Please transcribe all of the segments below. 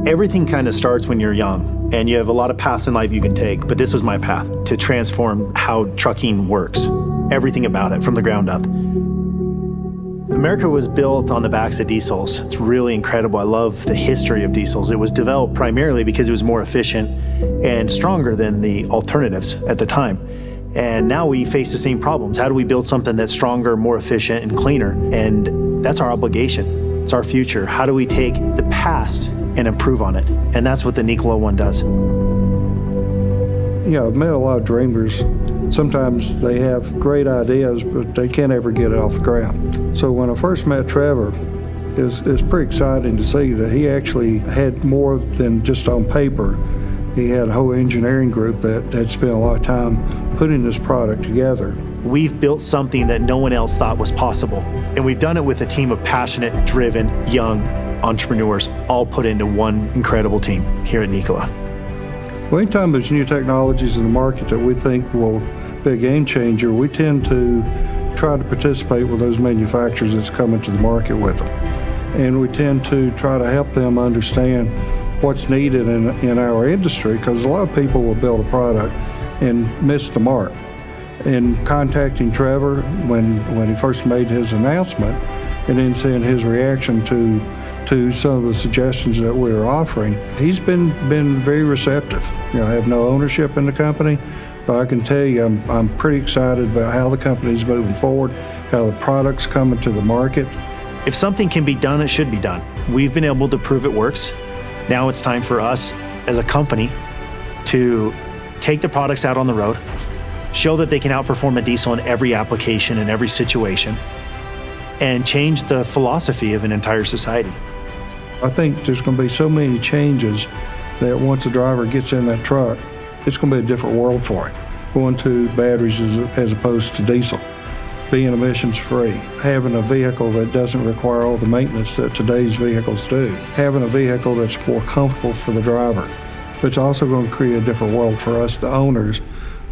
Everything kind of starts when you're young, and you have a lot of paths in life you can take, but this was my path to transform how trucking works. Everything about it from the ground up. America was built on the backs of diesels. It's really incredible. I love the history of diesels. It was developed primarily because it was more efficient and stronger than the alternatives at the time. And now we face the same problems. How do we build something that's stronger, more efficient, and cleaner? And that's our obligation. It's our future. How do we take the past and improve on it? And that's what the Nikola One does. Yeah, I've met a lot of dreamers. Sometimes they have great ideas, but they can't ever get it off the ground. So when I first met Trevor, it was pretty exciting to see that he actually had more than just on paper. He had a whole engineering group that had spent a lot of time putting this product together. We've built something that no one else thought was possible. And we've done it with a team of passionate, driven, young entrepreneurs, all put into one incredible team here at Nikola. Well, anytime there's new technologies in the market that we think will be a game changer, we tend to try to participate with those manufacturers that's coming to the market with them. And we tend to try to help them understand what's needed in our industry, because a lot of people will build a product and miss the mark. In contacting Trevor when he first made his announcement, and then seeing his reaction to some of the suggestions that we were offering, he's been very receptive. You know, I have no ownership in the company, but I can tell you I'm pretty excited about how the company's moving forward, how the product's coming to the market. If something can be done, it should be done. We've been able to prove it works. Now it's time for us as a company to take the products out on the road, show that they can outperform a diesel in every application, in every situation, and change the philosophy of an entire society. I think there's going to be so many changes that once a driver gets in that truck, it's going to be a different world for him. Going to batteries as opposed to diesel, being emissions free, having a vehicle that doesn't require all the maintenance that today's vehicles do, having a vehicle that's more comfortable for the driver. But it's also going to create a different world for us, the owners,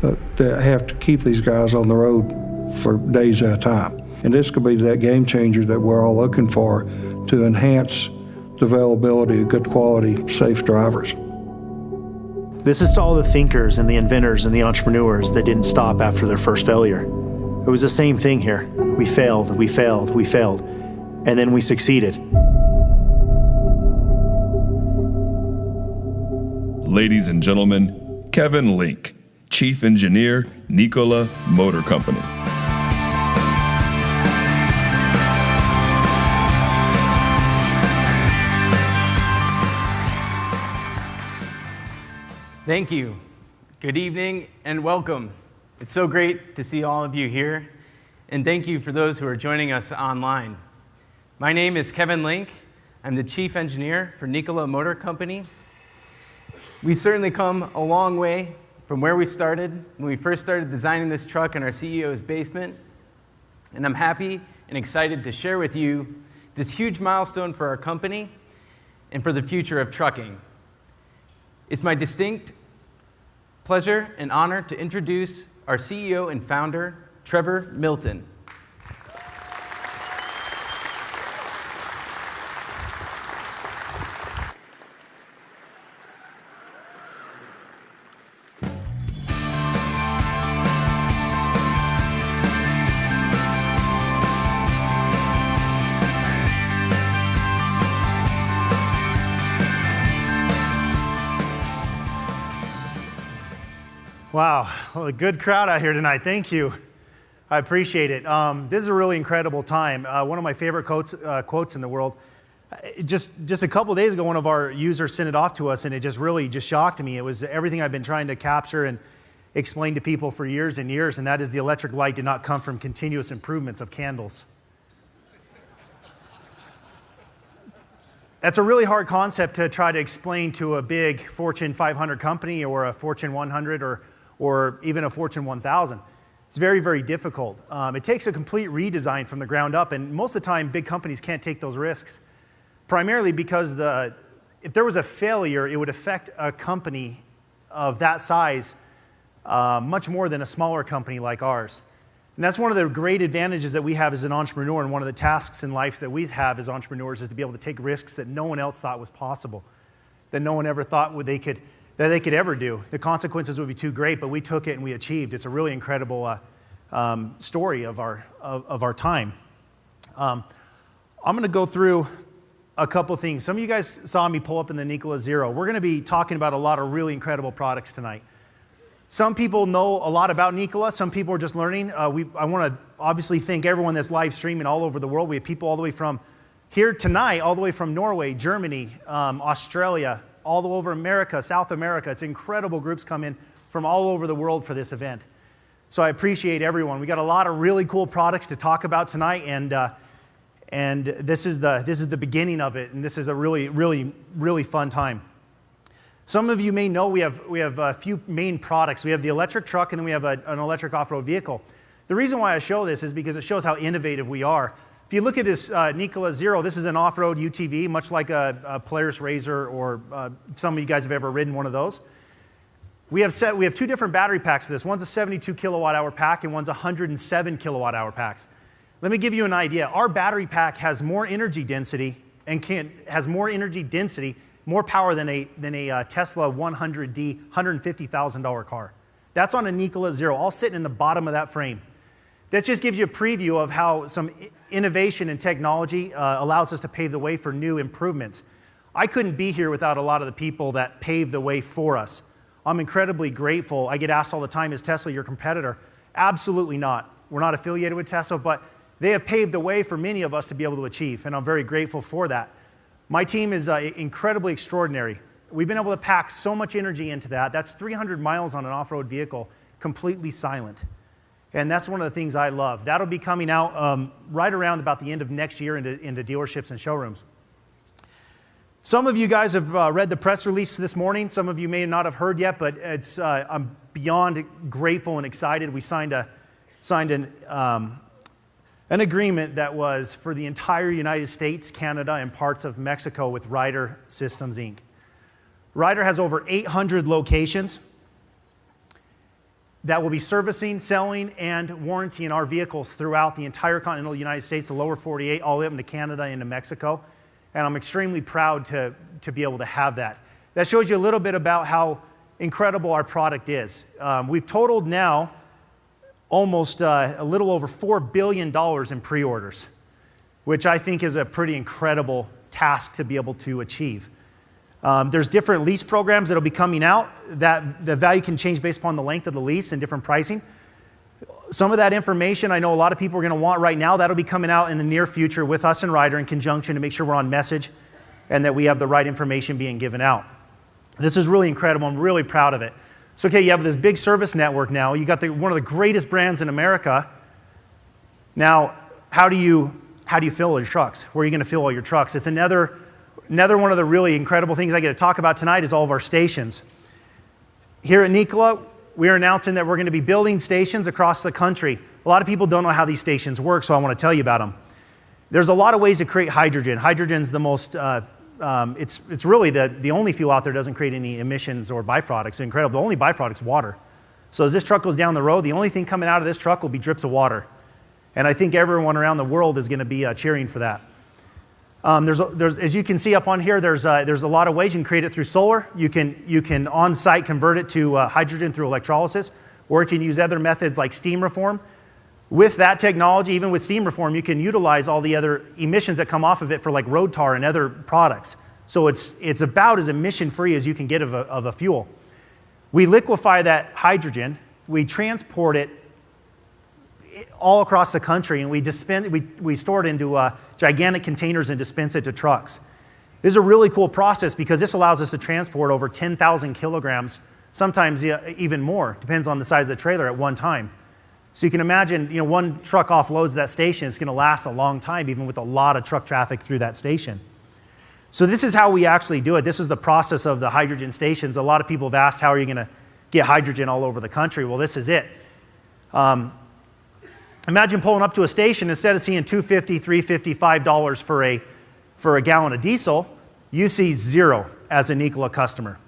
that have to keep these guys on the road for days at a time. And this could be that game changer that we're all looking for to enhance the availability of good quality, safe drivers. This is to all the thinkers and the inventors and the entrepreneurs that didn't stop after their first failure. It was the same thing here. We failed, we failed, we failed, and then we succeeded. Ladies and gentlemen, Kevin Link, Chief Engineer, Nikola Motor Company. Thank you. Good evening and welcome. It's so great to see all of you here, and thank you for those who are joining us online. My name is Kevin Link. I'm the Chief Engineer for Nikola Motor Company. We've certainly come a long way from where we started when we first started designing this truck in our CEO's basement, and I'm happy and excited to share with you this huge milestone for our company and for the future of trucking. It's my distinct pleasure and honor to introduce our CEO and founder, Trevor Milton. Wow, well, a good crowd out here tonight. Thank you. I appreciate it. This is a really incredible time. One of my favorite quotes in the world. Just a couple days ago, one of our users sent it off to us, and it just really shocked me. It was everything I've been trying to capture and explain to people for years and years, and that is the electric light did not come from continuous improvements of candles. That's a really hard concept to try to explain to a big Fortune 500 company or a Fortune 100 or even a Fortune 1000. It's very, very difficult. It takes a complete redesign from the ground up, and most of the time, big companies can't take those risks, primarily because if there was a failure, it would affect a company of that size much more than a smaller company like ours. And that's one of the great advantages that we have as an entrepreneur, and one of the tasks in life that we have as entrepreneurs is to be able to take risks that no one else thought was possible. that no one ever thought they could ever do. The consequences would be too great, but we took it and we achieved. It's a really incredible story of our time. I'm going to go through a couple things. Some of you guys saw me pull up in the Nikola Zero. We're going to be talking about a lot of really incredible products tonight. Some people know a lot about Nikola. Some people are just learning. I want to obviously thank everyone that's live streaming all over the world. We have people all the way from here tonight, all the way from Norway, Germany, Australia, all over America, South America. It's incredible groups come in from all over the world for this event. So I appreciate everyone. We got a lot of really cool products to talk about tonight, and this is the beginning of it, and this is a really, really, really fun time. Some of you may know we have a few main products. We have the electric truck, and then we have an electric off-road vehicle. The reason why I show this is because it shows how innovative we are. If you look at this Nikola Zero, this is an off-road UTV, much like a Polaris RZR, or some of you guys have ever ridden one of those. We have two different battery packs for this. One's a 72 kilowatt hour pack, and one's a 107 kilowatt hour packs. Let me give you an idea. Our battery pack has more energy density more power than a Tesla 100D, $150,000 car. That's on a Nikola Zero, all sitting in the bottom of that frame. That just gives you a preview of how some innovation and technology allows us to pave the way for new improvements. I couldn't be here without a lot of the people that paved the way for us. I'm incredibly grateful. I get asked all the time, is Tesla your competitor? Absolutely not. We're not affiliated with Tesla, but they have paved the way for many of us to be able to achieve, and I'm very grateful for that. My team is incredibly extraordinary. We've been able to pack so much energy into that. That's 300 miles on an off-road vehicle, completely silent. And that's one of the things I love. That'll be coming out right around about the end of next year into dealerships and showrooms. Some of you guys have read the press release this morning. Some of you may not have heard yet, but I'm beyond grateful and excited. We signed an agreement that was for the entire United States, Canada, and parts of Mexico with Ryder Systems, Inc. Ryder has over 800 locations that will be servicing, selling, and warrantying our vehicles throughout the entire continental United States, the lower 48, all the way up into Canada and into Mexico. And I'm extremely proud to be able to have that. That shows you a little bit about how incredible our product is. We've totaled now almost a little over $4 billion in pre-orders, which I think is a pretty incredible task to be able to achieve. There's different lease programs that will be coming out that the value can change based upon the length of the lease and different pricing. Some of that information I know a lot of people are going to want right now. That'll be coming out in the near future with us and Ryder in conjunction to make sure we're on message and that we have the right information being given out. This is really incredible. I'm really proud of it. So, okay, you have this big service network now. You got one of the greatest brands in America. Now, how do you fill all your trucks? Where are you going to fill all your trucks? It's another one of the really incredible things I get to talk about tonight is all of our stations. Here at Nikola, we are announcing that we're going to be building stations across the country. A lot of people don't know how these stations work, so I want to tell you about them. There's a lot of ways to create hydrogen. Hydrogen's the most it's really the only fuel out there that doesn't create any emissions or byproducts. It's incredible. The only byproduct's water. So as this truck goes down the road, the only thing coming out of this truck will be drips of water. And I think everyone around the world is going to be cheering for that. There's, as you can see up on here, there's a lot of ways you can create it through solar. You can on-site convert it to hydrogen through electrolysis, or you can use other methods like steam reform. With that technology, even with steam reform, you can utilize all the other emissions that come off of it for like road tar and other products. So it's about as emission-free as you can get of a fuel. We liquefy that hydrogen, we transport it all across the country, and we store it into gigantic containers and dispense it to trucks. This is a really cool process because this allows us to transport over 10,000 kilograms, sometimes even more, depends on the size of the trailer at one time. So you can imagine, one truck offloads that station, it's going to last a long time, even with a lot of truck traffic through that station. So this is how we actually do it. This is the process of the hydrogen stations. A lot of people have asked, how are you going to get hydrogen all over the country? Well, this is it. Imagine pulling up to a station, instead of seeing $2.50, $3.50, $5 for a gallon of diesel, you see zero as a Nikola customer.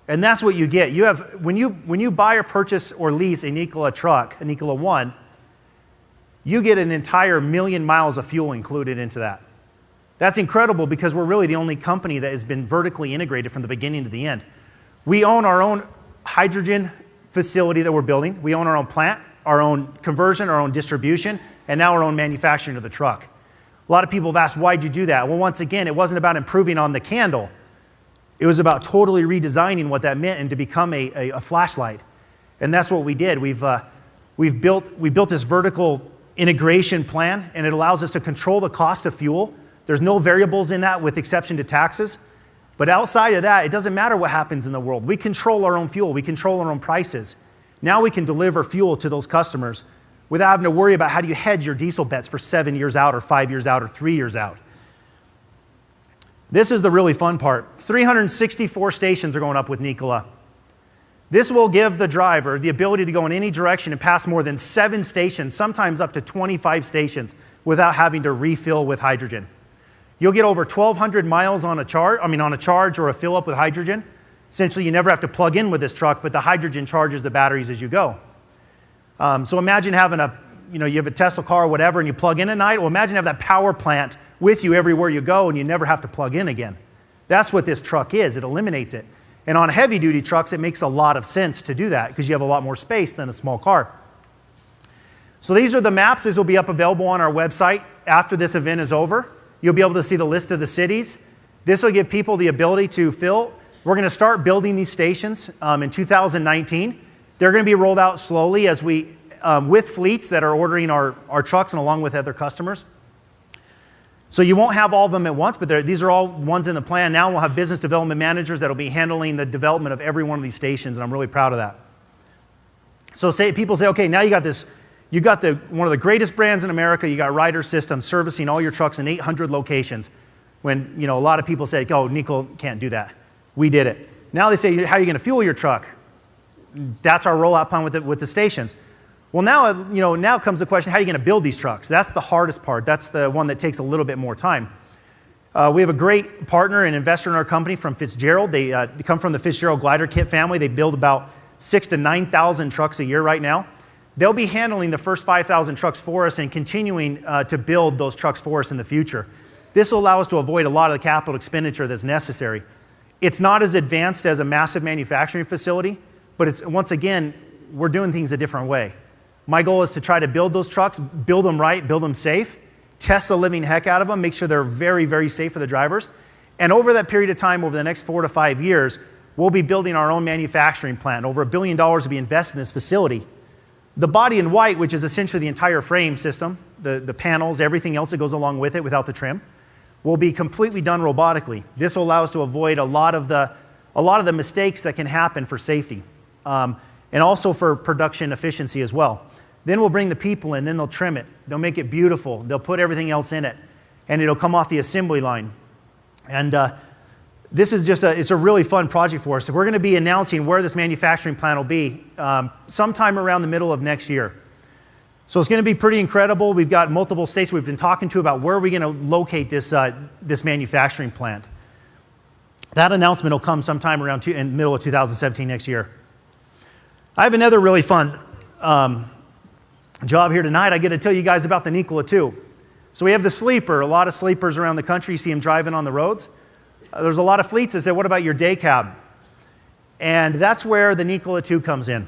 And that's what you get. You have, when you buy or purchase or lease a Nikola truck, a Nikola One, you get an entire 1,000,000 miles of fuel included into that. That's incredible because we're really the only company that has been vertically integrated from the beginning to the end. We own our own hydrogen facility that we're building. We own our own plant, our own conversion, our own distribution, and now our own manufacturing of the truck. A lot of people have asked, why'd you do that? Well, once again, it wasn't about improving on the candle. It was about totally redesigning what that meant and to become a flashlight. And that's what we did. We built this vertical integration plan, and it allows us to control the cost of fuel. There's no variables in that with exception to taxes. But outside of that, it doesn't matter what happens in the world. We control our own fuel. We control our own prices. Now we can deliver fuel to those customers without having to worry about how do you hedge your diesel bets for 7 years out or 5 years out or 3 years out. This is the really fun part. 364 stations are going up with Nikola. This will give the driver the ability to go in any direction and pass more than 7 stations, sometimes up to 25 stations, without having to refill with hydrogen. You'll get over 1,200 miles on a charge or a fill up with hydrogen. Essentially, you never have to plug in with this truck, but the hydrogen charges the batteries as you go. So imagine having you have a Tesla car or whatever, and you plug in at night. Well, imagine having that power plant with you everywhere you go, and you never have to plug in again. That's what this truck is. It eliminates it. And on heavy-duty trucks, it makes a lot of sense to do that because you have a lot more space than a small car. So these are the maps. These will be up available on our website after this event is over. You'll be able to see the list of the cities. This will give people the ability to fill. We're going to start building these stations in 2019. They're going to be rolled out slowly as we, with fleets that are ordering our trucks and along with other customers. So you won't have all of them at once, but these are all ones in the plan. Now we'll have business development managers that will be handling the development of every one of these stations, and I'm really proud of that. So people say, okay, now you got this. You got one of the greatest brands in America. You got Ryder systems servicing all your trucks in 800 locations. When a lot of people say, oh, Nikola can't do that. We did it. Now they say, how are you going to fuel your truck? That's our rollout plan with the stations. Well, now comes the question, how are you going to build these trucks? That's the hardest part. That's the one that takes a little bit more time. We have a great partner and investor in our company from Fitzgerald. They come from the Fitzgerald glider kit family. They build about 6,000 to 9,000 trucks a year right now. They'll be handling the first 5,000 trucks for us and continuing to build those trucks for us in the future. This will allow us to avoid a lot of the capital expenditure that's necessary. It's not as advanced as a massive manufacturing facility, but once again, we're doing things a different way. My goal is to try to build those trucks, build them right, build them safe, test the living heck out of them, make sure they're very, very safe for the drivers. And over that period of time, over the next 4 to 5 years, we'll be building our own manufacturing plant. Over $1 billion will be invested in this facility. The body in white, which is essentially the entire frame system, the panels, everything else that goes along with it without the trim, will be completely done robotically. This will allow us to avoid a lot of the mistakes that can happen for safety, and also for production efficiency as well. Then we'll bring the people in, then they'll trim it. They'll make it beautiful. They'll put everything else in it, and it'll come off the assembly line. And this is it's a really fun project for us. We're going to be announcing where this manufacturing plant will be sometime around the middle of next year. So it's going to be pretty incredible. We've got multiple states we've been talking to about where are we going to locate this manufacturing plant. That announcement will come sometime around in the middle of 2017 next year. I have another really fun job here tonight. I get to tell you guys about the Nikola Two. So we have the sleeper, a lot of sleepers around the country. You see them driving on the roads. There's a lot of fleets that say, what about your day cab? And that's where the Nikola Two comes in.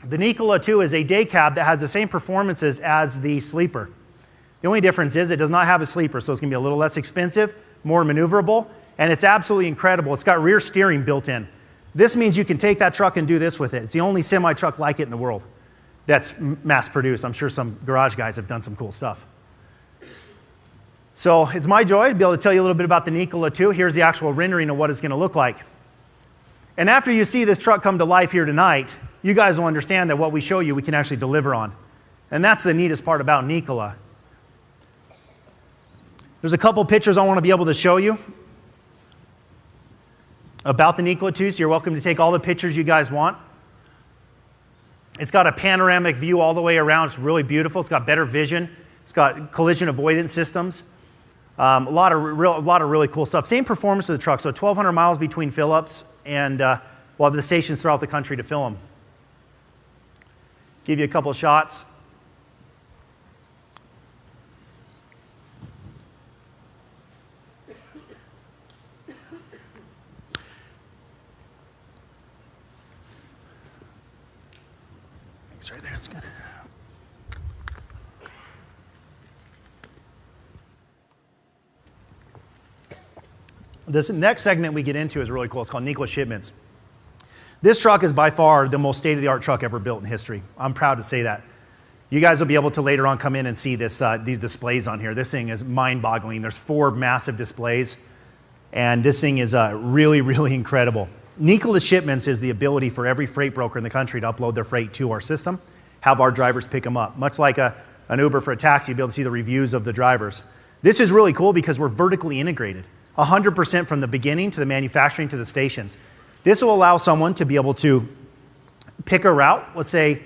The Nikola Two is a day cab that has the same performances as the sleeper. The only difference is it does not have a sleeper, so it's going to be a little less expensive, more maneuverable, and it's absolutely incredible. It's got rear steering built in. This means you can take that truck and do this with it. It's the only semi-truck like it in the world that's mass-produced. I'm sure some garage guys have done some cool stuff. So it's my joy to be able to tell you a little bit about the Nikola Two. Here's the actual rendering of what it's going to look like. And after you see this truck come to life here tonight, you guys will understand that what we show you, we can actually deliver on. And that's the neatest part about Nikola. There's a couple pictures I want to be able to show you about the Nikola Two, so you're welcome to take all the pictures you guys want. It's got a panoramic view all the way around. It's really beautiful. It's got better vision. It's got collision avoidance systems. A lot of really cool stuff. Same performance of the truck, so 1,200 miles between fill-ups, and we'll have the stations throughout the country to fill them. Give you a couple of shots. Thanks, right there, that's good. This next segment we get into is really cool. It's called Nikola Shipments. This truck is by far the most state-of-the-art truck ever built in history. I'm proud to say that. You guys will be able to later on come in and see this, these displays on here. This thing is mind-boggling. There's 4 massive displays, and this thing is really, really incredible. Nikola Shipments is the ability for every freight broker in the country to upload their freight to our system, have our drivers pick them up. Much like an Uber for a taxi, you'll be able to see the reviews of the drivers. This is really cool because we're vertically integrated, 100% from the beginning to the manufacturing to the stations. This will allow someone to be able to pick a route. Let's say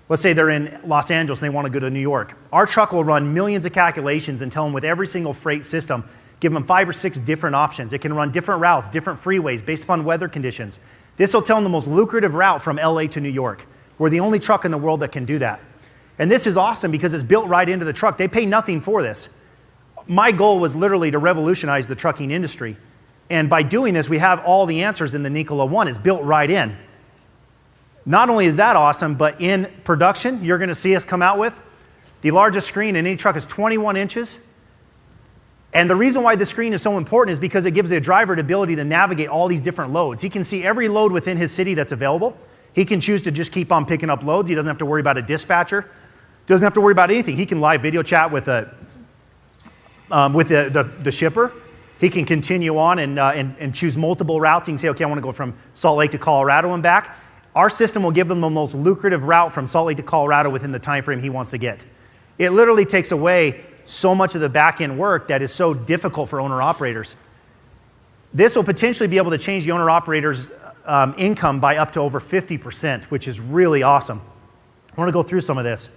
they're in Los Angeles and they want to go to New York. Our truck will run millions of calculations and tell them with every single freight system, give them 5 or 6 different options. It can run different routes, different freeways based upon weather conditions. This will tell them the most lucrative route from LA to New York. We're the only truck in the world that can do that. And this is awesome because it's built right into the truck. They pay nothing for this. My goal was literally to revolutionize the trucking industry. And by doing this, we have all the answers in the Nikola One. It's built right in. Not only is that awesome, but in production, you're going to see us come out with the largest screen in any truck is 21 inches. And the reason why the screen is so important is because it gives the driver the ability to navigate all these different loads. He can see every load within his city that's available. He can choose to just keep on picking up loads. He doesn't have to worry about a dispatcher. Doesn't have to worry about anything. He can live video chat with the shipper. He can continue on and choose multiple routes. He can say, okay, I want to go from Salt Lake to Colorado and back. Our system will give them the most lucrative route from Salt Lake to Colorado within the time frame he wants to get. It literally takes away so much of the back-end work that is so difficult for owner-operators. This will potentially be able to change the owner-operator's income by up to over 50%, which is really awesome. I want to go through some of this.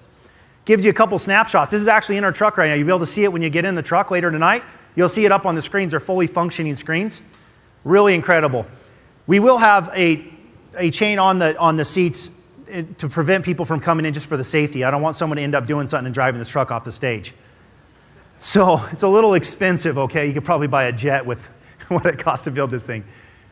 Gives you a couple snapshots. This is actually in our truck right now. You'll be able to see it when you get in the truck later tonight. You'll see it up on the screens. They're fully functioning screens. Really incredible. We will have a chain on the seats to prevent people from coming in just for the safety. I don't want someone to end up doing something and driving this truck off the stage. So it's a little expensive, okay? You could probably buy a jet with what it costs to build this thing.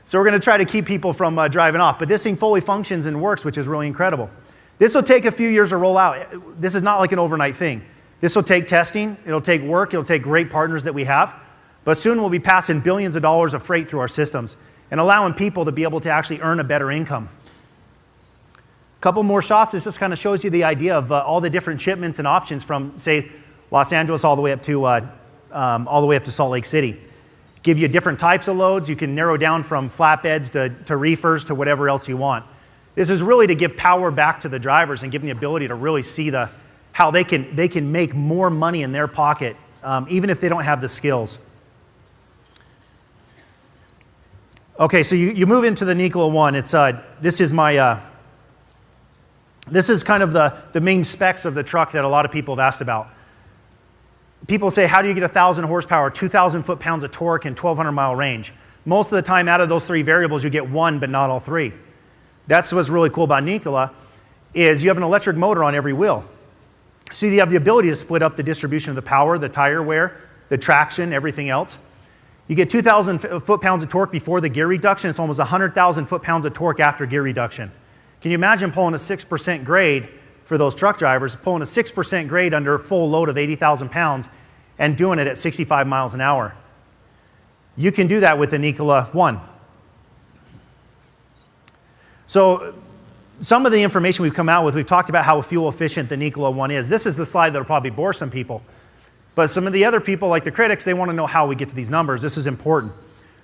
So we're going to try to keep people from driving off. But this thing fully functions and works, which is really incredible. This will take a few years to roll out. This is not like an overnight thing. This will take testing. It'll take work. It'll take great partners that we have. But soon we'll be passing billions of dollars of freight through our systems and allowing people to be able to actually earn a better income. A couple more shots. This just kind of shows you the idea of all the different shipments and options from, say, Los Angeles all the way up to Salt Lake City. Give you different types of loads. You can narrow down from flatbeds to reefers to whatever else you want. This is really to give power back to the drivers and give them the ability to really see how they can make more money in their pocket, even if they don't have the skills. Okay, so you move into the Nikola One. This is kind of the main specs of the truck that a lot of people have asked about. People say, how do you get 1,000 horsepower, 2,000 foot-pounds of torque, and 1,200 mile range? Most of the time, out of those 3 variables, you get one, but not all 3. That's what's really cool about Nikola, is you have an electric motor on every wheel. So you have the ability to split up the distribution of the power, the tire wear, the traction, everything else. You get 2,000 foot-pounds of torque before the gear reduction. It's almost 100,000 foot-pounds of torque after gear reduction. Can you imagine pulling a 6% grade for those truck drivers, pulling a 6% grade under a full load of 80,000 pounds and doing it at 65 miles an hour? You can do that with the Nikola One. So some of the information we've come out with, we've talked about how fuel efficient the Nikola One is. This is the slide that will probably bore some people. But some of the other people, like the critics, they want to know how we get to these numbers. This is important.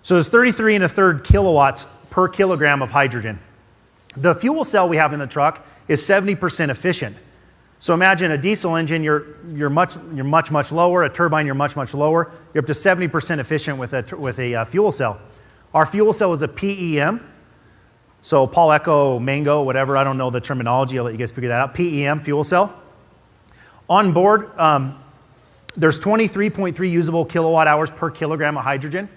So there's 33 1/3 kilowatts per kilogram of hydrogen. The fuel cell we have in the truck is 70% efficient. So imagine a diesel engine, you're much lower. A turbine, you're much lower. You're up to 70% efficient with a fuel cell. Our fuel cell is a PEM. So Paul Echo, Mango, whatever, I don't know the terminology. I'll let you guys figure that out. PEM, fuel cell. On board, there's 23.3 usable kilowatt hours per kilogram of hydrogen.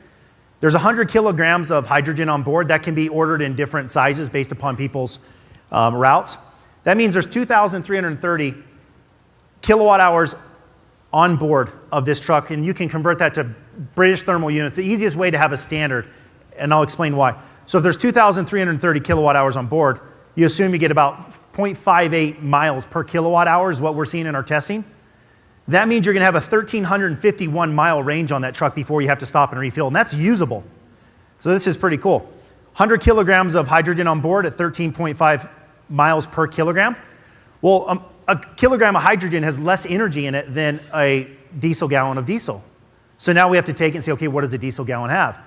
There's 100 kilograms of hydrogen on board. That can be ordered in different sizes based upon people's routes. That means there's 2,330 kilowatt hours on board of this truck, and you can convert that to British thermal units. The easiest way to have a standard, and I'll explain why. So if there's 2,330 kilowatt hours on board, you assume you get about 0.58 miles per kilowatt hour is what we're seeing in our testing. That means you're going to have a 1,351 mile range on that truck before you have to stop and refill, and that's usable. So this is pretty cool. 100 kilograms of hydrogen on board at 13.5 miles per kilogram. Well, a kilogram of hydrogen has less energy in it than a diesel gallon of diesel. So now we have to take it and say, okay, what does a diesel gallon have?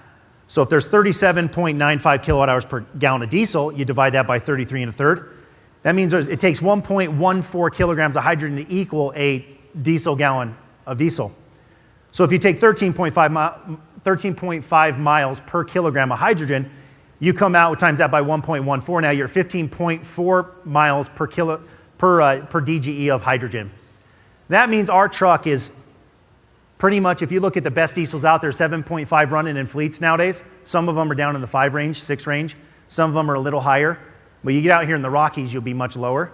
So if there's 37.95 kilowatt hours per gallon of diesel, you divide that by 33 1/3. That means it takes 1.14 kilograms of hydrogen to equal a diesel gallon of diesel. So if you take 13.5 miles per kilogram of hydrogen, you come out times that by 1.14. Now you're 15.4 miles per DGE of hydrogen. That means our truck is pretty much, if you look at the best diesels out there, 7.5 running in fleets nowadays. Some of them are down in the 5 range, 6 range. Some of them are a little higher. But you get out here in the Rockies, you'll be much lower.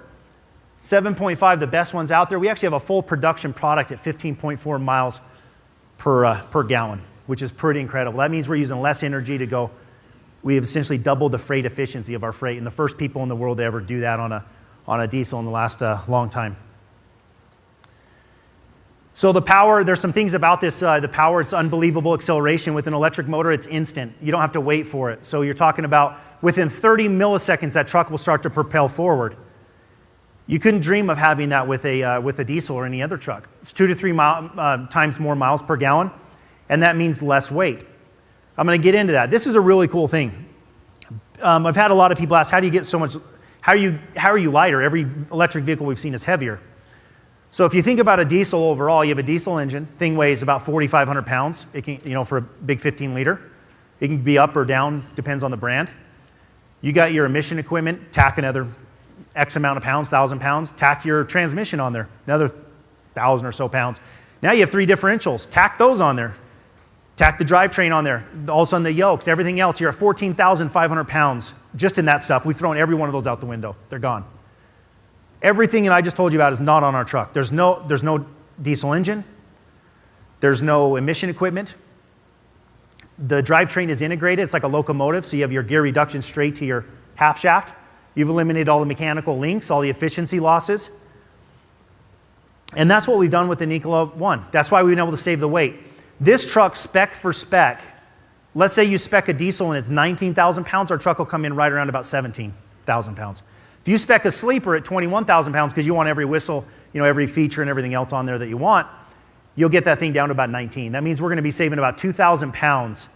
7.5, the best ones out there. We actually have a full production product at 15.4 miles per gallon, which is pretty incredible. That means we're using less energy to go. We have essentially doubled the freight efficiency of our freight, and the first people in the world to ever do that on a diesel in the last long time. So the power, there's some things about this, the power, it's unbelievable acceleration. With an electric motor, it's instant. You don't have to wait for it. So you're talking about within 30 milliseconds, that truck will start to propel forward. You couldn't dream of having that with a diesel or any other truck. It's 2 to 3 times more miles per gallon, and that means less weight. I'm going to get into that. This is a really cool thing. I've had a lot of people ask, how do you get so much, how are you lighter? Every electric vehicle we've seen is heavier. So if you think about a diesel overall, you have a diesel engine. Thing weighs about 4,500 pounds. It can, for a big 15 liter. It can be up or down, depends on the brand. You got your emission equipment, tack another X amount of pounds, 1,000 pounds. Tack your transmission on there, another 1,000 or so pounds. Now you have 3 differentials. Tack those on there. Tack the drivetrain on there. All of a sudden the yokes, everything else, you're at 14,500 pounds just in that stuff. We've thrown every one of those out the window. They're gone. Everything that I just told you about is not on our truck. There's no diesel engine. There's no emission equipment. The drivetrain is integrated. It's like a locomotive, so you have your gear reduction straight to your half shaft. You've eliminated all the mechanical links, all the efficiency losses. And that's what we've done with the Nikola One. That's why we've been able to save the weight. This truck, spec for spec, let's say you spec a diesel and it's 19,000 pounds, our truck will come in right around about 17,000 pounds. If you spec a sleeper at 21,000 pounds because you want every whistle, every feature and everything else on there that you want, you'll get that thing down to about 19. That means we're going to be saving about 2,000 pounds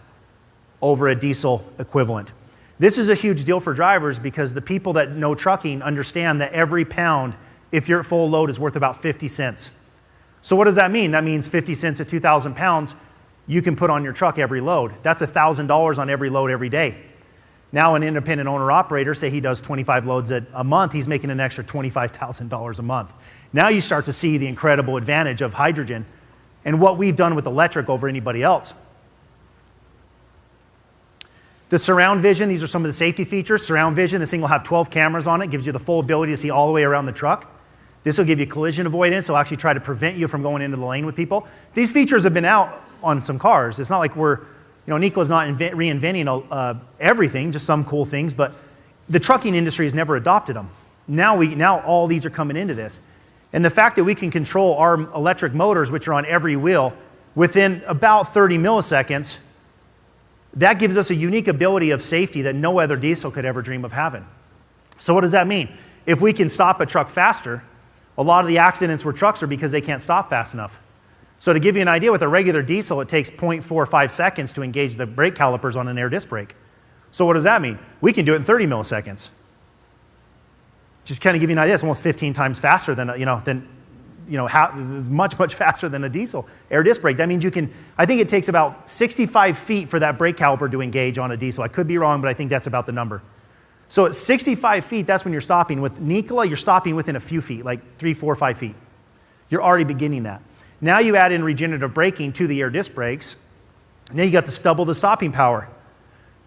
over a diesel equivalent. This is a huge deal for drivers because the people that know trucking understand that every pound, if you're at full load, is worth about 50 cents. So what does that mean? That means 50 cents at 2,000 pounds you can put on your truck every load. That's $1,000 on every load every day. Now an independent owner-operator, say he does 25 loads a month, he's making an extra $25,000 a month. Now you start to see the incredible advantage of hydrogen and what we've done with electric over anybody else. The surround vision, these are some of the safety features. Surround vision, this thing will have 12 cameras on it, gives you the full ability to see all the way around the truck. This will give you collision avoidance. It'll actually try to prevent you from going into the lane with people. These features have been out on some cars. It's not like Nikola's not reinventing everything, just some cool things, but the trucking industry has never adopted them. Now all these are coming into this. And the fact that we can control our electric motors, which are on every wheel, within about 30 milliseconds, that gives us a unique ability of safety that no other diesel could ever dream of having. So what does that mean? If we can stop a truck faster, a lot of the accidents with trucks are because they can't stop fast enough. So to give you an idea, with a regular diesel, it takes 0.45 seconds to engage the brake calipers on an air disc brake. So what does that mean? We can do it in 30 milliseconds. Just kind of give you an idea, it's almost 15 times faster than much faster than a diesel air disc brake. That means I think it takes about 65 feet for that brake caliper to engage on a diesel. I could be wrong, but I think that's about the number. So at 65 feet, that's when you're stopping. With Nikola, you're stopping within a few feet, like 3, 4, 5 feet. You're already beginning that. Now you add in regenerative braking to the air disc brakes. Now you got double the stopping power.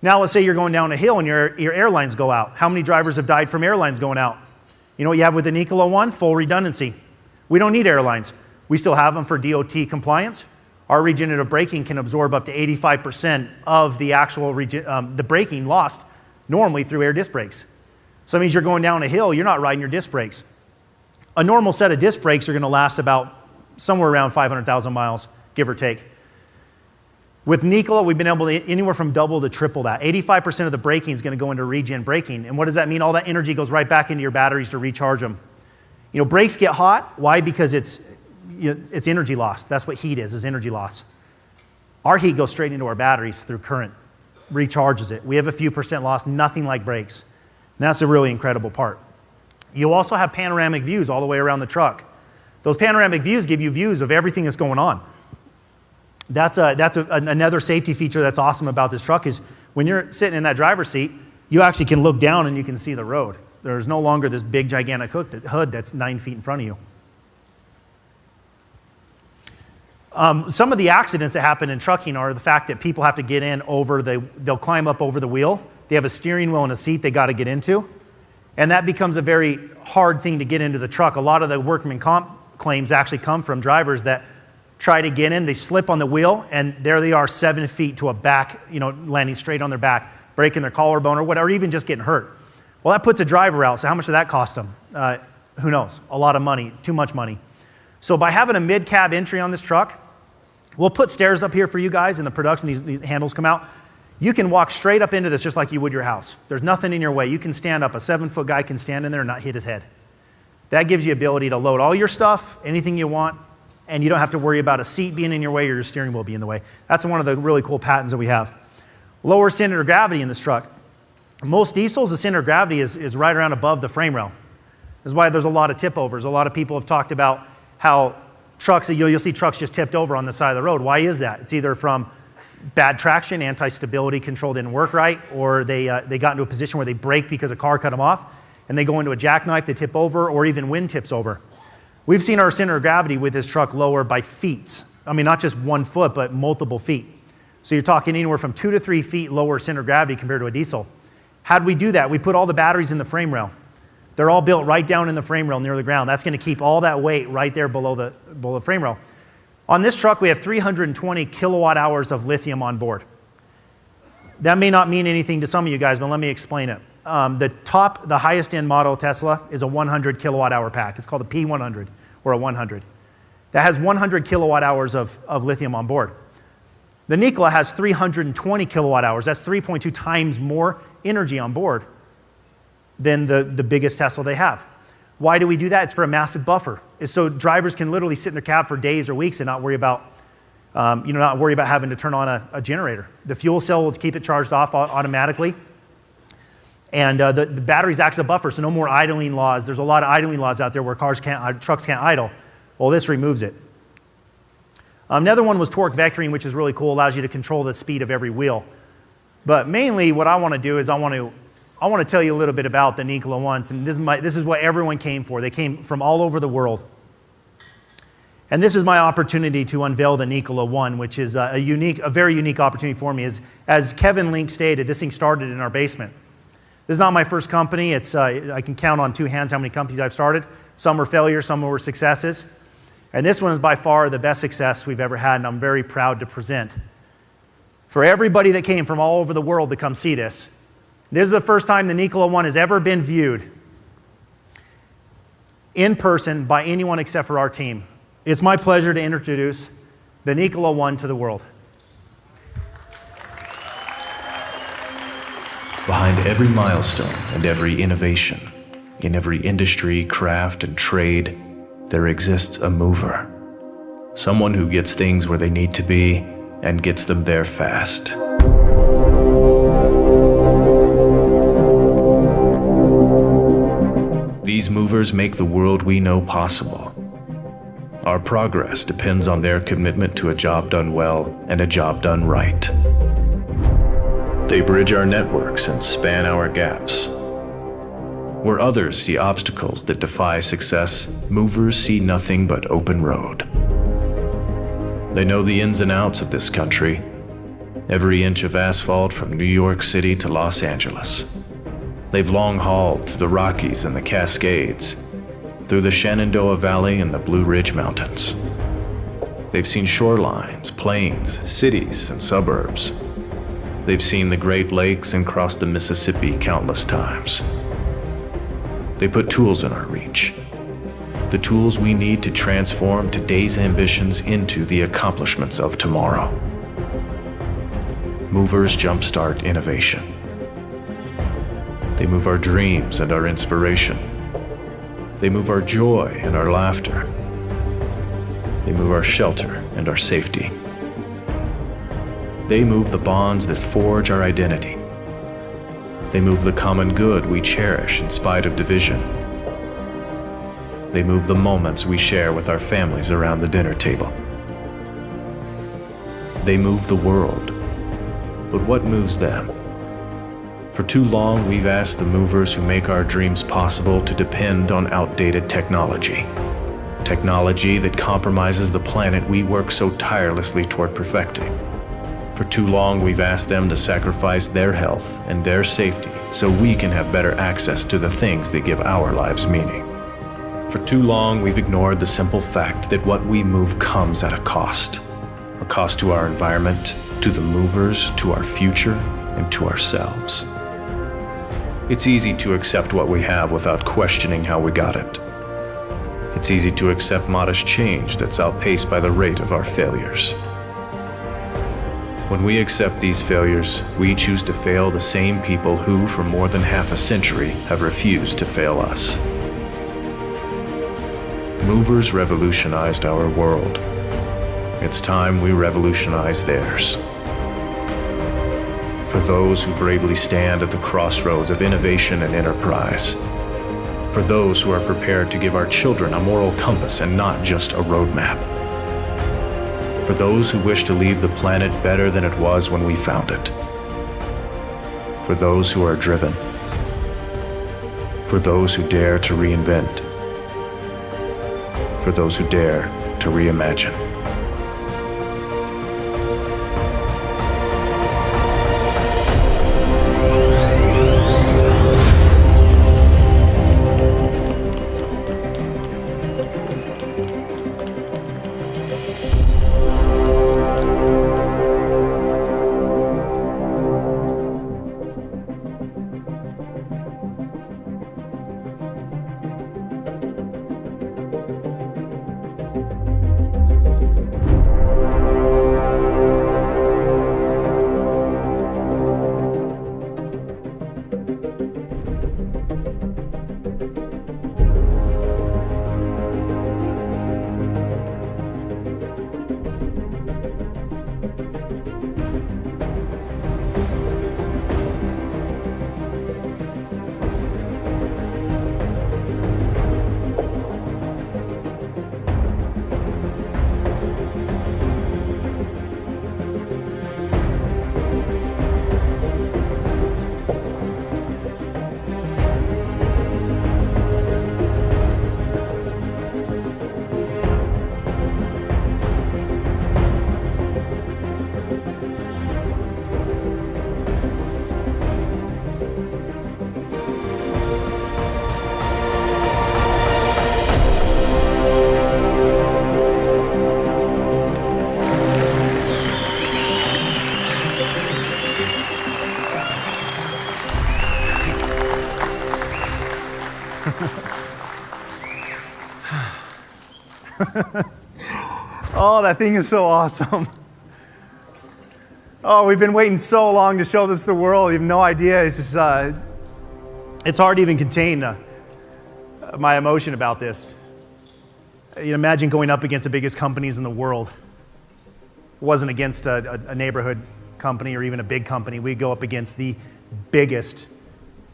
Now let's say you're going down a hill and your airlines go out. How many drivers have died from airlines going out? You know what you have with the Nikola One? Full redundancy. We don't need airlines. We still have them for DOT compliance. Our regenerative braking can absorb up to 85% of the actual the braking lost normally through air disc brakes. So it means you're going down a hill, you're not riding your disc brakes. A normal set of disc brakes are going to last about somewhere around 500,000 miles, give or take. With Nikola, we've been able to anywhere from double to triple that. 85% of the braking is going to go into regen braking. And what does that mean? All that energy goes right back into your batteries to recharge them. You know, brakes get hot. Why? Because it's energy loss. That's what heat is energy loss. Our heat goes straight into our batteries through current, recharges it. We have a few percent loss, nothing like brakes. And that's a really incredible part. You'll also have panoramic views all the way around the truck. Those panoramic views give you views of everything that's going on. That's another safety feature that's awesome about this truck is when you're sitting in that driver's seat, you actually can look down and you can see the road. There's no longer this big, gigantic hood that's 9 feet in front of you. Some of the accidents that happen in trucking are the fact that people have to get in they'll climb up over the wheel. They have a steering wheel and a seat they got to get into. And that becomes a very hard thing to get into the truck. A lot of the workman comp claims actually come from drivers that try to get in, they slip on the wheel, and there they are 7 feet to a back, landing straight on their back, breaking their collarbone or whatever, or even just getting hurt. Well, that puts a driver out, so how much did that cost them? Who knows? A lot of money, too much money. So by having a mid-cab entry on this truck, we'll put stairs up here for you guys in the production, these handles come out. You can walk straight up into this just like you would your house. There's nothing in your way. You can stand up. A 7-foot guy can stand in there and not hit his head. That gives you ability to load all your stuff, anything you want, and you don't have to worry about a seat being in your way or your steering wheel being in the way. That's one of the really cool patents that we have. Lower center of gravity in this truck. Most diesels, the center of gravity is right around above the frame rail. That's why there's a lot of tip overs. A lot of people have talked about how trucks, you'll see trucks just tipped over on the side of the road. Why is that? It's either from bad traction, anti-stability control didn't work right, or they got into a position where they brake because a car cut them off, and they go into a jackknife, they tip over, or even wind tips over. We've seen our center of gravity with this truck lower by feet. I mean, not just 1 foot, but multiple feet. So you're talking anywhere from 2 to 3 feet lower center of gravity compared to a diesel. How'd we do that? We put all the batteries in the frame rail. They're all built right down in the frame rail near the ground. That's going to keep all that weight right there below the frame rail. On this truck, we have 320 kilowatt hours of lithium on board. That may not mean anything to some of you guys, but let me explain it. The highest end model Tesla is a 100 kilowatt hour pack. It's called a P100 or a 100. That has 100 kilowatt hours of lithium on board. The Nikola has 320 kilowatt hours. That's 3.2 times more energy on board than the biggest Tesla they have. Why do we do that? It's for a massive buffer. It's so drivers can literally sit in their cab for days or weeks and not worry about having to turn on a generator. The fuel cell will keep it charged off automatically. And the batteries act as a buffer, so no more idling laws. There's a lot of idling laws out there where trucks can't idle. Well, this removes it. Another one was torque vectoring, which is really cool. Allows you to control the speed of every wheel. But mainly what I want to do is I want to tell you a little bit about the Nikola Ones. And this is what everyone came for. They came from all over the world. And this is my opportunity to unveil the Nikola One, which is a very unique opportunity for me. As Kevin Link stated, this thing started in our basement. This is not my first company. I can count on 2 hands how many companies I've started. Some were failures, some were successes. And this one is by far the best success we've ever had, and I'm very proud to present. For everybody that came from all over the world to come see this, this is the first time the Nikola One has ever been viewed in person by anyone except for our team. It's my pleasure to introduce the Nikola One to the world. Behind every milestone and every innovation, in every industry, craft, and trade, there exists a mover. Someone who gets things where they need to be and gets them there fast. These movers make the world we know possible. Our progress depends on their commitment to a job done well and a job done right. They bridge our networks and span our gaps. Where others see obstacles that defy success, movers see nothing but open road. They know the ins and outs of this country, every inch of asphalt from New York City to Los Angeles. They've long hauled through the Rockies and the Cascades, through the Shenandoah Valley and the Blue Ridge Mountains. They've seen shorelines, plains, cities, and suburbs. They've seen the Great Lakes and crossed the Mississippi countless times. They put tools in our reach. The tools we need to transform today's ambitions into the accomplishments of tomorrow. Movers jumpstart innovation. They move our dreams and our inspiration. They move our joy and our laughter. They move our shelter and our safety. They move the bonds that forge our identity. They move the common good we cherish in spite of division. They move the moments we share with our families around the dinner table. They move the world. But what moves them? For too long, we've asked the movers who make our dreams possible to depend on outdated technology. Technology that compromises the planet we work so tirelessly toward perfecting. For too long, we've asked them to sacrifice their health and their safety so we can have better access to the things that give our lives meaning. For too long, we've ignored the simple fact that what we move comes at a cost to our environment, to the movers, to our future, and to ourselves. It's easy to accept what we have without questioning how we got it. It's easy to accept modest change that's outpaced by the rate of our failures. When we accept these failures, we choose to fail the same people who, for more than half a century, have refused to fail us. Movers revolutionized our world. It's time we revolutionize theirs. For those who bravely stand at the crossroads of innovation and enterprise. For those who are prepared to give our children a moral compass and not just a roadmap. For those who wish to leave the planet better than it was when we found it. For those who are driven. For those who dare to reinvent. For those who dare to reimagine. Oh, that thing is so awesome. Oh, we've been waiting so long to show this to the world. You have no idea. It's just, it's hard to even contain my emotion about this. You know, imagine going up against the biggest companies in the world. It wasn't against a neighborhood company or even a big company. We go up against the biggest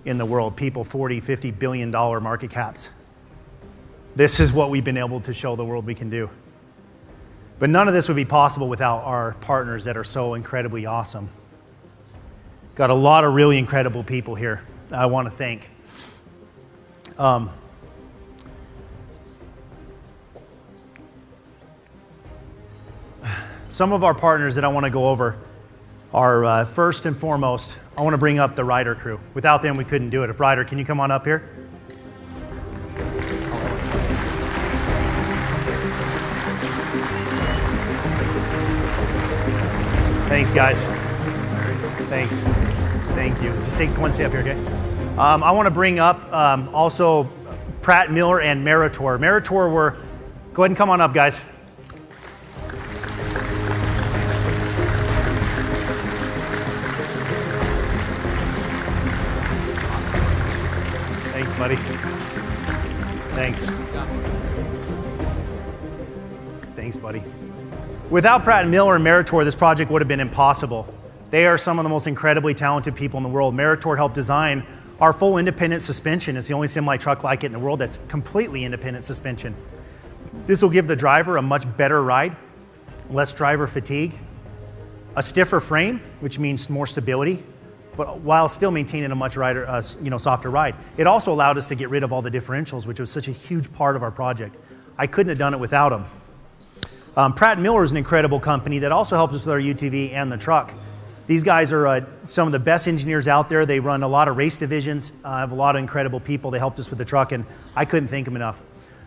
in the world, people, $40, $50 billion market caps. This is what we've been able to show the world we can do. But none of this would be possible without our partners that are so incredibly awesome. Got a lot of really incredible people here I want to thank. Some of our partners that I want to go over are, first and foremost, I want to bring up the Ryder crew. Without them, we couldn't do it. If Ryder, can you come on up here? Thanks, guys. Thanks. Thank you. Just say, come on, stay up here, okay? I want to bring up also Pratt Miller and Meritor. Meritor were, go ahead and come on up, guys. Thanks, buddy. Thanks. Thanks, buddy. Without Pratt Miller and Meritor, this project would have been impossible. They are some of the most incredibly talented people in the world. Meritor helped design our full independent suspension. It's the only semi-truck like it in the world that's completely independent suspension. This will give the driver a much better ride, less driver fatigue, a stiffer frame, which means more stability, but while still maintaining a much softer ride. It also allowed us to get rid of all the differentials, which was such a huge part of our project. I couldn't have done it without them. Pratt Miller is an incredible company that also helps us with our UTV and the truck. These guys are some of the best engineers out there. They run a lot of race divisions, have a lot of incredible people. They helped us with the truck, and I couldn't thank them enough.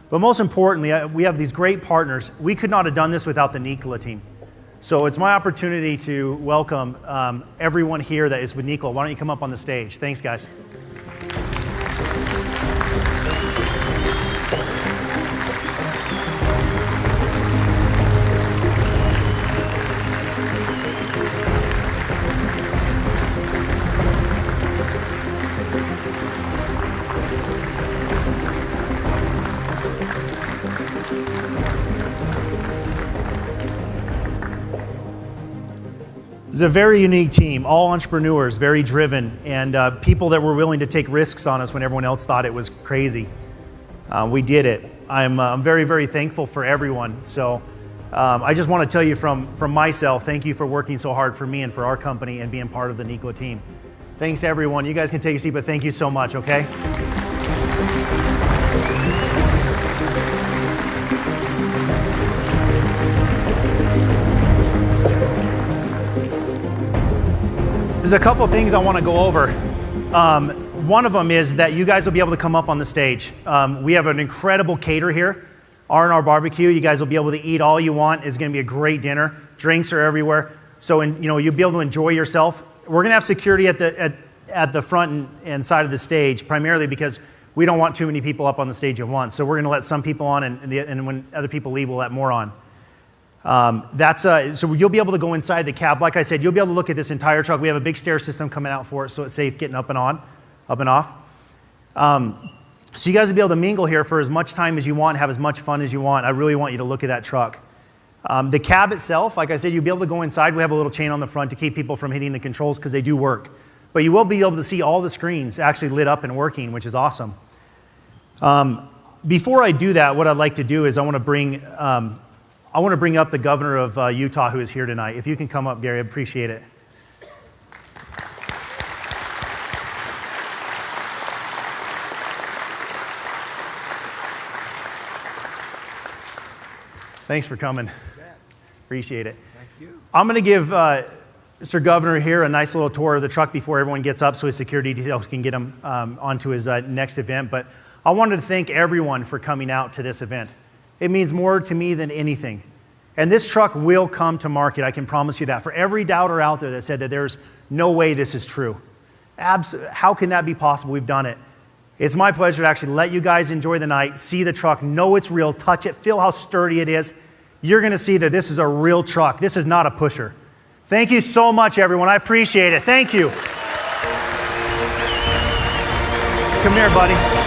But most importantly, we have these great partners. We could not have done this without the Nikola team. So it's my opportunity to welcome everyone here that is with Nikola. Why don't you come up on the stage? Thanks, guys. It's a very unique team, all entrepreneurs, very driven, and people that were willing to take risks on us when everyone else thought it was crazy. We did it. I'm very, very thankful for everyone. So I just want to tell you from myself, thank you for working so hard for me and for our company and being part of the Nikola team. Thanks to everyone. You guys can take a seat, but thank you so much, okay? There's a couple things I want to go over. One of them is that you guys will be able to come up on the stage. We have an incredible cater here, R&R Barbecue. You guys will be able to eat all you want. It's going to be a great dinner. Drinks are everywhere. So you'll be able to enjoy yourself. We're going to have security at the front and side of the stage, primarily because we don't want too many people up on the stage at once. So we're going to let some people on, and when other people leave, we'll let more on. So you'll be able to go inside the cab. Like I said, you'll be able to look at this entire truck. We have a big stair system coming out for it, so it's safe getting up and off. So you guys will be able to mingle here for as much time as you want, have as much fun as you want. I really want you to look at that truck. The cab itself, like I said, you'll be able to go inside. We have a little chain on the front to keep people from hitting the controls because they do work. But you will be able to see all the screens actually lit up and working, which is awesome. Before I do that, what I'd like to do is I want to bring up the governor of Utah who is here tonight. If you can come up, Gary, I'd appreciate it. Thanks for coming. Appreciate it. Thank you. I'm going to give Mr. Governor here a nice little tour of the truck before everyone gets up so his security details can get him onto his next event. But I wanted to thank everyone for coming out to this event. It means more to me than anything. And this truck will come to market, I can promise you that. For every doubter out there that said that there's no way this is true, how can that be possible? We've done it. It's my pleasure to actually let you guys enjoy the night, see the truck, know it's real, touch it, feel how sturdy it is. You're going to see that this is a real truck. This is not a pusher. Thank you so much, everyone. I appreciate it. Thank you. Come here, buddy.